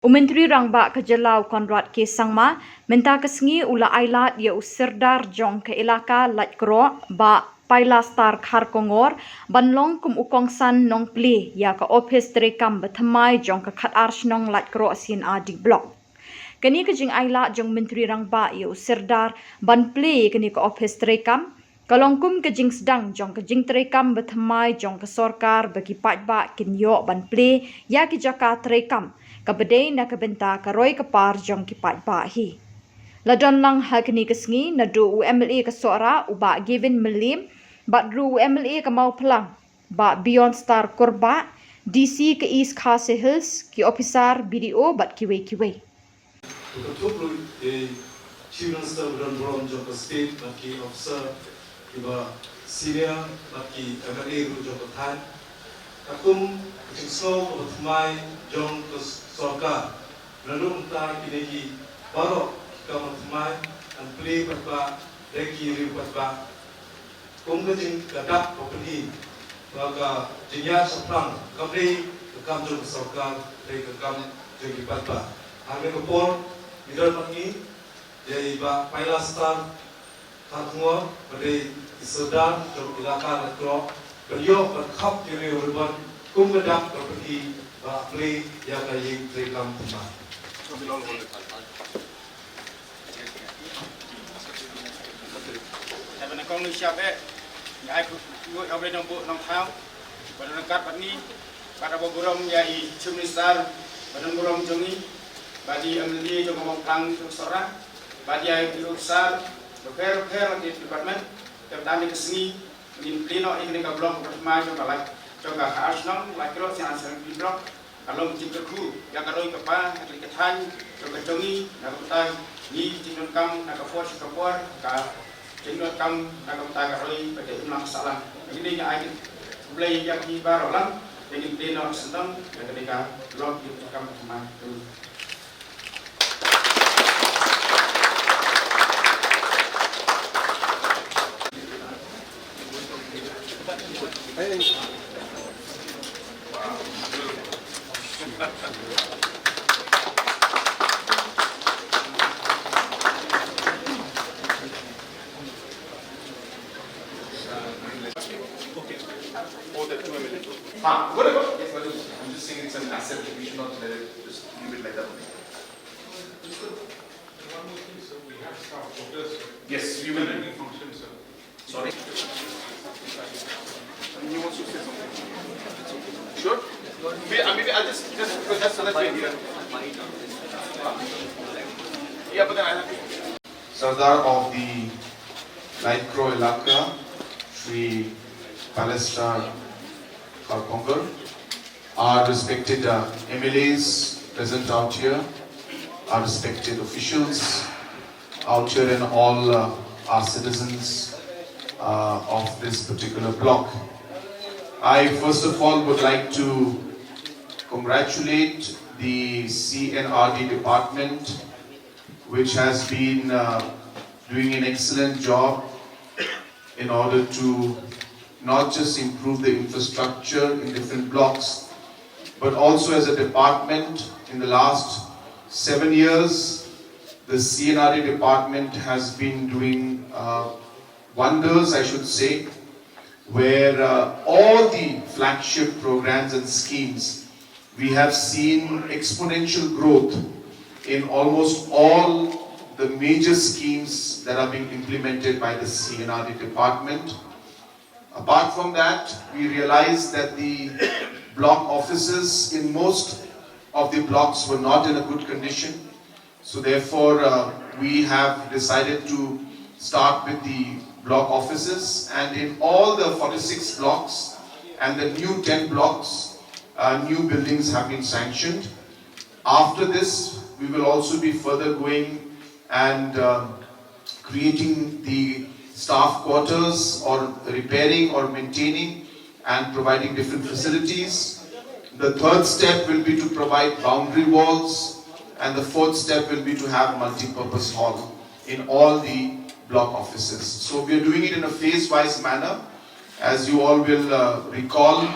Umentri rangba kejelau Konrad K. Sangma, menta kesengi ula ailat ya usirdar jong ke ilaka lat kro ba pailastar khar kongor banlong kum ukongsan nong pli ya ka office terekam bethamai jong ke khat arsh nong lat kro asin adi blok. Kini kejing ailat jong menteri rangba ya usirdar ban pli kini ka office terekam kalongkum kejing sedang jong kejing terekam bethamai jong ke sorkar bagi patba kinyo ban pli ya ki jaka terekam kabedai na kabenta karoi kapar jong kipat bahi. Ladon lang hakni kesngi na du UMLA kasora uba given melim bat ru UMLA kamau pelang ba Beyond Star Korba DC ke East Khasi Hills ki officer BDO bat kiwe. Betul Children Servant Bron jong state baki officer iba senior baki MLA ru jong than akum snow mai jong sorkar lalu entah kini baru kita mai dan play berapa lagi ribu berapa kumpulan kadak property baga jenis seprang kami kekam jong sorkar dari kekam jong berapa kami kepon middle pangi jadi ba pailastar tangguh pada Sudan jong ilaka lekro beliau berkap kiri urban kumpulan property Play yang kaya terekam teman. Saya pernah kong lu siapa? Yang aku ikut awal nong thang, pada dekat ini, pada beberapa yang cumlistar, pada beberapa jongi, bagi amli jong ngomong tang jong sorang, bagi yang besar, berker di departemen, terutama kesini, di pleno ini kita belum bertemu jong kalai. Coba khas nong, lagi lo siang siang di blok, kalau mencipta kru, yang kalau ikapa, nak ikatan, coba jongi, nak utai, ni jinun kam, nak force kapor, ka jinun kam, nak utai kalau pada ulang salam. Ini yang akhir, mulai yang di barolang, yang di nong senang, yang ketika blok di kam teman tu. I'm just saying it's an asset. We should not let it just leave it like that. Yes, we will. Sorry. You want to say something? Sure. Maybe I'll just because that's another thing here. Yeah, but then I have. Sardar of the Light Crow Ilaka, Sri Palestar Karpongar, our respected MLAs present out here, our respected officials out here, and all our citizens of this particular block. I first of all would like to congratulate the CNRD department, which has been doing an excellent job in order to not just improve the infrastructure in different blocks, but also as a department in the last 7 years, the CNRD department has been doing wonders, I should say, where all the flagship programs and schemes, we have seen exponential growth in almost all the major schemes that are being implemented by the CNRD department. Apart from that, we realized that the block offices in most of the blocks were not in a good condition. So therefore, we have decided to start with the block offices, and in all the 46 blocks and the new 10 blocks, new buildings have been sanctioned. After this, we will also be further going and creating the staff quarters or repairing or maintaining and providing different facilities. The third step will be to provide boundary walls, and the fourth step will be to have multi-purpose hall in all the block offices. So we are doing it in a phase-wise manner. As you all will recall,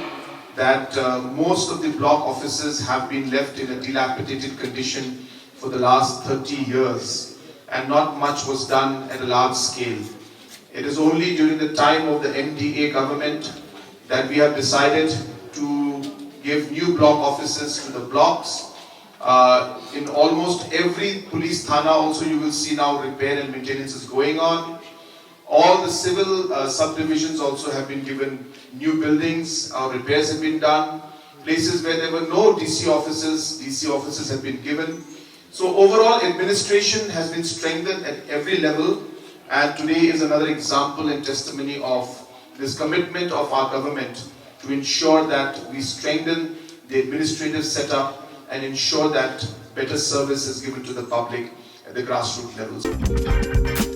that most of the block offices have been left in a dilapidated condition for the last 30 years, and not much was done at a large scale. It is only during the time of the MDA government that we have decided to give new block offices to the blocks. In almost every police thana also you will see now repair and maintenance is going on. All the civil subdivisions also have been given new buildings, repairs have been done. Places where there were no DC offices have been given. So overall administration has been strengthened at every level, and today is another example and testimony of this commitment of our government to ensure that we strengthen the administrative setup and ensure that better service is given to the public at the grassroots levels.